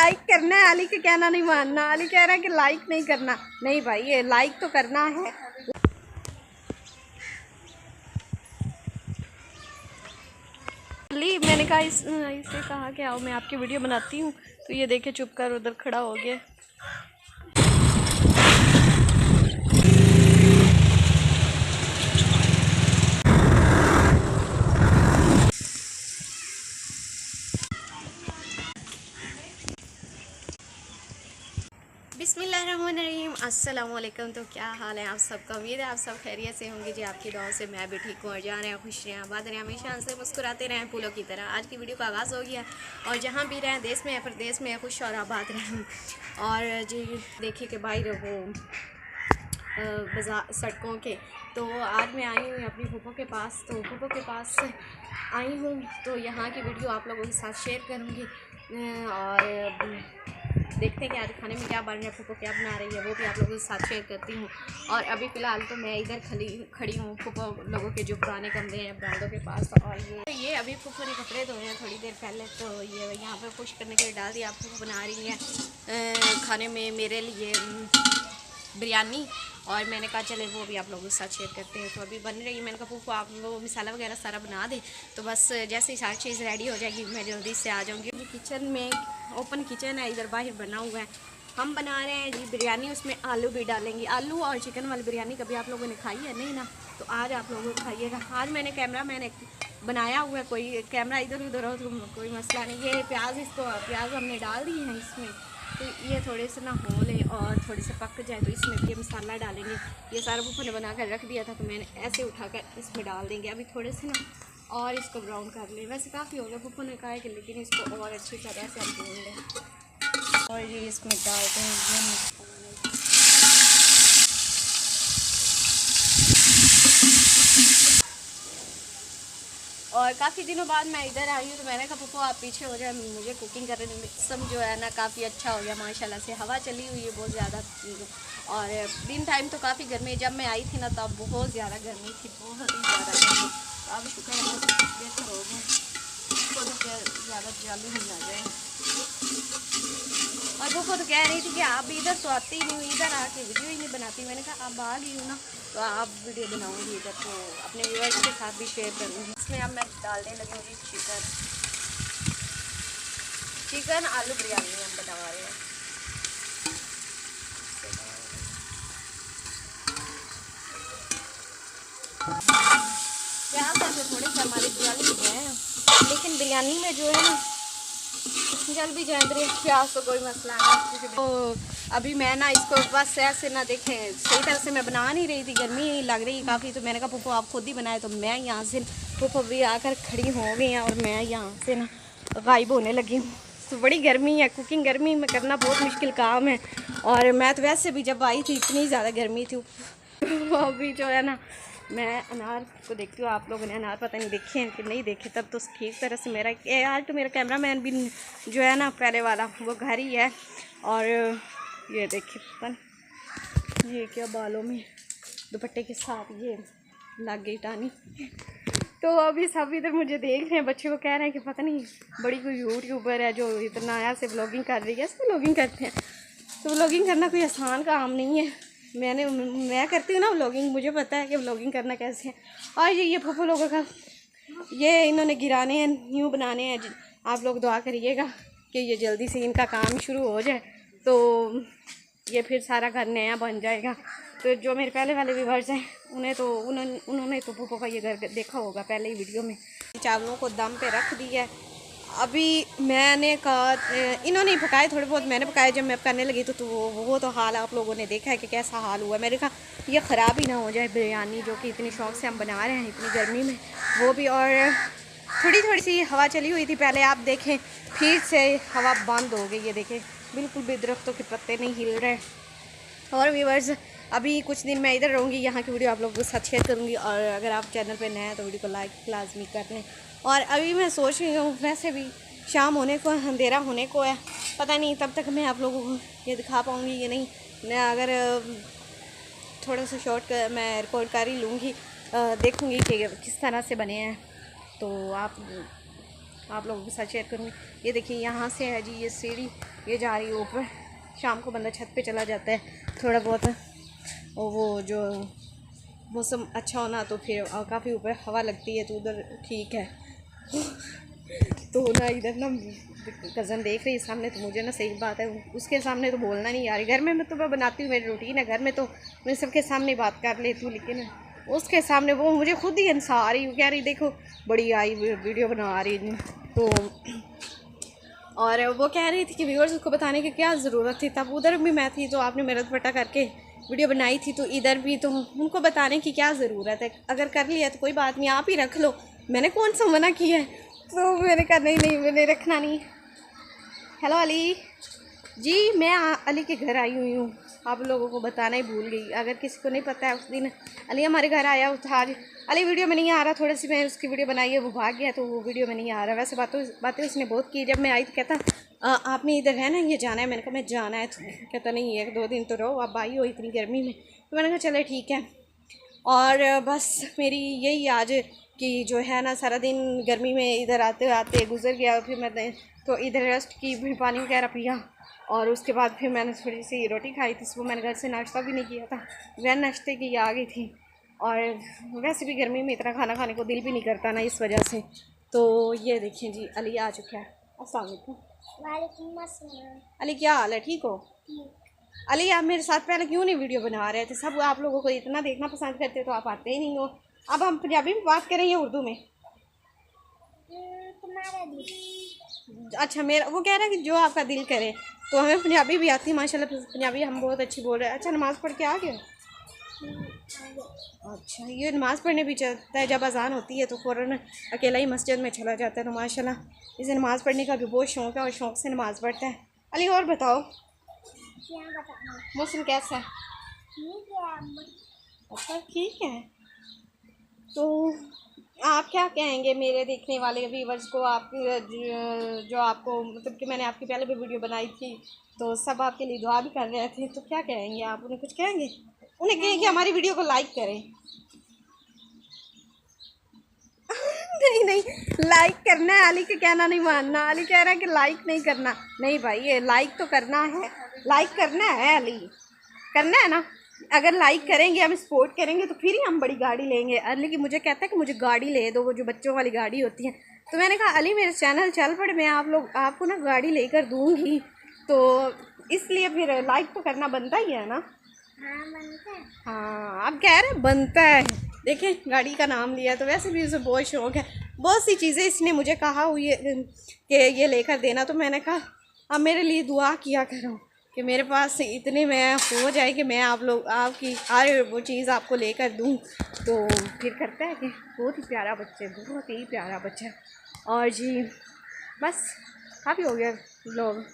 Like करना है, अली का कहना नहीं मानना। अली कह रहा है कि लाइक नहीं करना। नहीं भाई, ये लाइक तो करना है। अली मैंने कहा इससे कहा कि आओ मैं आपकी वीडियो बनाती हूँ, तो ये देखे चुप कर उधर खड़ा हो गया। बिस्मिल्लाहिर्रहमानिर्रहीम, अस्सलाम वालेकुम। तो क्या हाल है आप सबका? उम्मीद है आप सब खैरियत से होंगे जी। आपकी दुआओं से मैं भी ठीक हूँ और जा रहे हैं खुश रहें, आबाद रहें, हमेशा हंसते मुस्कुराते रहें फूलों की तरह। आज की वीडियो का आगाज़ हो गया और जहाँ भी रहें, देश में या प्रदेश में, खुश और आबाद रहें। और जी देखिए कि भाई वो बाजार सड़कों के, तो आज मैं आई हूँ अपनी फूफो के पास। तो फूफो के पास आई हूँ तो यहाँ की वीडियो आप लोगों के साथ शेयर करूँगी और देखते हैं कि आज खाने में क्या बन रहा है, फूफो क्या बना रही है, वो भी आप लोगों के साथ शेयर करती हूँ। और अभी फ़िलहाल तो मैं इधर खड़ी हूँ फूफो लोगों के जो पुराने कमरे हैं ब्रांडों के पास। और ये अभी फूफो ने कपड़े धोए हैं थोड़ी देर पहले, तो ये यहाँ पर खुश करने के लिए डाल दिया। फूफो बना रही है खाने में मेरे लिए बिरयानी, और मैंने कहा चले वो भी आप लोगों के साथ शेयर करते हैं। तो अभी बन रही है, मैंने कहा फूफो आप वो मसाला वगैरह सारा बना दे, तो बस जैसे ही सारी चीज़ रेडी हो जाएगी मैं जल्दी से आ जाऊँगी। किचन में ओपन किचन है, इधर बाहर बना हुआ है। हम बना रहे हैं जी बिरयानी, उसमें आलू भी डालेंगे। आलू और चिकन वाली बिरयानी कभी आप लोगों ने खाई है? नहीं ना, तो आज आप लोगों को खाइएगा। आज मैंने कैमरा मैंने बनाया हुआ है, कोई कैमरा इधर उधर हो तो कोई मसला नहीं। ये प्याज, इसको प्याज हमने डाल दिए हैं इसमें, तो ये थोड़े से ना हो ले और थोड़े से पक जाए तो इसमें भी ये मसाला डालेंगे। ये सारा फूफो ने बना कर रख दिया था, तो मैंने ऐसे उठाकर इसमें डाल देंगे। अभी थोड़े से ना और इसको ब्राउन कर लें। वैसे काफ़ी हो गया, फूफो ने कहा है कि लेकिन इसको और अच्छी तरह से हम भून लें। और ये इसमें डालते हैं और काफ़ी दिनों बाद मैं इधर आई हूँ, तो मैंने कहा फूफो आप पीछे हो जाए, मुझे कुकिंग करने में सब जो है ना काफ़ी अच्छा हो गया माशाल्लाह से। हवा चली हुई है बहुत ज़्यादा और दिन टाइम तो काफ़ी गर्मी, जब मैं आई थी ना तब बहुत ज़्यादा गर्मी थी, बहुत ही ज़्यादा गर्मी। अब शुक्र है बेहतर हो गया, ज़्यादा चालू ही ना जाए। और वो खुद कह रही थी कि आप इधर तो आती ही नहीं, इधर आके वीडियो ही नहीं बनाती। मैंने कहा अब आ गई हूँ ना, तो आप वीडियो बनाऊँगी इधर, तो अपने व्यूअर्स के साथ भी शेयर करूँगी। इसमें अब मैं डालने लगूँगी चिकन आलू बिरयानी हम बना रहे हैं। प्याज ऐसे थोड़े से हमारी बिरयानी में है, लेकिन बिरयानी में जो है ना जल भी जाए प्याज तो कोई मसला नहीं। तो अभी मैं ना इसको बस ऐसे ना देखें, सही तरह से मैं बना नहीं रही थी, गर्मी लग रही काफ़ी, तो मैंने कहा फूफो आप खुद ही बनाए। तो मैं यहाँ से फूफो भी आकर खड़ी हो गई हैं और मैं यहाँ से ना गायब होने लगी हूँ। तो बड़ी गर्मी है, कुकिंग गर्मी में करना बहुत मुश्किल काम है। और मैं तो वैसे भी जब आई थी इतनी ज़्यादा गर्मी थी। अभी जो है ना मैं अनार को देखती हूँ, आप लोगों ने अनार पता नहीं देखे हैं कि नहीं देखे, तब तो ठीक तरह से मेरा आज तो मेरा कैमरामैन भी जो है ना पहले वाला वो घर ही है। और ये देखिए पता ये क्या बालों में दुपट्टे के साथ ये लग गई टानी। तो अभी सब इधर मुझे देख रहे हैं, बच्चे को कह रहे हैं कि पता नहीं बड़ी कोई यूट्यूबर है जो इतना आया से व्लॉगिंग कर रही है। ऐसे व्लॉगिंग करते हैं, तो व्लॉगिंग करना कोई आसान काम नहीं है। मैं करती हूँ ना व्लॉगिंग, मुझे पता है कि व्लॉगिंग करना कैसे है। और ये फूफो लोगों का ये इन्होंने गिराने हैं, न्यू बनाने हैं। आप लोग दुआ करिएगा कि ये जल्दी से इनका काम शुरू हो जाए, तो ये फिर सारा घर नया बन जाएगा। तो जो मेरे पहले वाले व्यूअर्स हैं उन्होंने तो फूफो का ये घर देखा होगा पहले ही वीडियो में। चावलों को दम पे रख दिया है। अभी मैंने कहा इन्होंने पकाए थोड़े बहुत, मैंने पकाए। जब मैं करने लगी तो वो तो हाल आप लोगों ने देखा है कि कैसा हाल हुआ। मैंने कहा ये ख़राब ही ना हो जाए बिरयानी, जो कि इतनी शौक़ से हम बना रहे हैं इतनी गर्मी में, वो भी। और थोड़ी सी हवा चली हुई थी पहले, आप देखें फिर से हवा बंद हो गई है। देखें बिल्कुल भी दरख्तों के पत्ते नहीं हिल रहे। और व्यूअर्स अभी कुछ दिन मैं इधर रहूँगी, यहाँ की वीडियो आप लोगों के साथ शेयर करूँगी। और अगर आप चैनल पे नए हैं तो वीडियो को लाइक लाजमी कर लें। और अभी मैं सोच रही हूँ, वैसे भी शाम होने को, अंधेरा होने को है, पता नहीं तब तक मैं आप लोगों को ये दिखा पाऊँगी कि नहीं। मैं अगर थोड़ा सा शॉर्ट मैं रिकॉर्ड कर ही लूँगी, देखूँगी कि किस तरह से बने हैं। तो आप आप लोगों के साथ शेयर करूँगी। ये देखिए यहाँ से है जी ये सीढ़ी, ये जा रही है ऊपर। शाम को बंदा छत पे चला जाता है थोड़ा बहुत, और वो जो मौसम अच्छा होना तो फिर काफ़ी ऊपर हवा लगती है तो उधर ठीक है। तो ना इधर ना कज़न देख रही है सामने, तो मुझे ना सही बात है उसके सामने तो बोलना नहीं यार। घर में तो मैं बनाती हूँ, मेरी रूटीन है, घर में तो मैं सबके सामने बात कर लेती हूँ, लेकिन उसके सामने वो मुझे खुद ही हंसा रही, कह रही देखो बड़ी आई वीडियो बना रही। तो और वो कह रही थी कि व्यूअर्स उसको बताने की क्या ज़रूरत थी, तब उधर भी मैं थी तो आपने मेरा दुपट्टा करके वीडियो बनाई थी, तो इधर भी तो उनको बताने की क्या ज़रूरत है। अगर कर लिया तो कोई बात नहीं, आप ही रख लो, मैंने कौन सा मना किया है। तो मैंने कहा नहीं मैंने रखना नहीं। हेलो अली जी, मैं अली के घर आई हुई हूँ, आप लोगों को बताना ही भूल गई। अगर किसी को नहीं पता है, उस दिन अली हमारे घर आया था। आज अली वीडियो में नहीं आ रहा, थोड़ी सी मैं उसकी वीडियो बनाई है, वो भाग गया तो वो वीडियो में नहीं आ रहा। वैसे बातें उसने बहुत की। जब मैं आई तो कहता आपने इधर है ना, ये जाना है। मैंने कहा मैं जाना है तो कहता नहीं 1-2 दिन तो रहो, आप आई हो इतनी गर्मी में। तो मैंने कहा चले ठीक है। और बस मेरी यही आज कि जो है ना सारा दिन गर्मी में इधर आते आते गुजर गया। फिर मैंने तो इधर रेस्ट की, फिर पानी वगैरह पिया, और उसके बाद फिर मैंने थोड़ी सी रोटी खाई थी। सुबह मैंने घर से नाश्ता भी नहीं किया था, वह नाश्ते की आ गई थी। और वैसे भी गर्मी में इतना खाना खाने को दिल भी नहीं करता ना, इस वजह से। तो ये देखिए जी अली आ चुका है। अस्सलाम वालेकुम। अली क्या हाल है, ठीक हो? अली आप मेरे साथ पहले क्यों नहीं वीडियो बना रहे थे? सब आप लोगों को इतना देखना पसंद करते तो आप आते ही नहीं हो। अब हम पंजाबी में बात करें या उर्दू में? अच्छा, मेरा वो कह रहा है कि जो आपका दिल करे। तो हमें पंजाबी भी आती है माशाल्लाह, पंजाबी हम बहुत अच्छी बोल रहे हैं। अच्छा, नमाज़ पढ़ के आ गए? अच्छा, ये नमाज़ पढ़ने भी चलता है, जब अजान होती है तो फ़ौरन अकेला ही मस्जिद में चला जाता है। तो माशाल्लाह इसे नमाज़ पढ़ने का भी बहुत शौक़ है और शौक़ से नमाज़ पढ़ता है। अली और बताओ, मौसम कैसा है? अच्छा ठीक है। तो आप क्या कहेंगे मेरे देखने वाले व्यूवर्स को? आप जो आपको मतलब कि मैंने आपकी पहले भी वीडियो बनाई थी तो सब आपके लिए दुआ भी कर रहे थे, तो क्या कहेंगे आप? उन्हें कुछ कहेंगे? उन्हें कहें कि हमारी वीडियो को लाइक करें। नहीं नहीं, लाइक करना है, अली का कहना नहीं मानना। अली कह रहा है कि लाइक नहीं करना। नहीं भाई, ये लाइक तो करना है, लाइक करना है अली, करना है ना। अगर लाइक करेंगे, हम सपोर्ट करेंगे तो फिर ही हम बड़ी गाड़ी लेंगे। अली की मुझे कहता है कि मुझे गाड़ी ले दो, वो जो बच्चों वाली गाड़ी होती है। तो मैंने कहा अली मेरे चैनल चल पड़े, मैं आपको ना गाड़ी लेकर दूँगी। तो इसलिए फिर लाइक तो करना बनता ही है ना। हाँ बनता है। हाँ, आप कह रहे हैं बनता है। देखें गाड़ी का नाम लिया, तो वैसे भी उसे बहुत शौक़ है। बहुत सी चीज़ें इसने मुझे कहा हुई कि ये लेकर देना, तो मैंने कहा अब मेरे लिए दुआ किया करो कि मेरे पास इतने में हो जाए कि मैं आपकी हर वो चीज़ आपको लेकर दूँ। तो फिर करता है कि बहुत ही प्यारा बच्चा, बहुत ही प्यारा बच्चा। और जी बस काफ़ी हो गया लोग।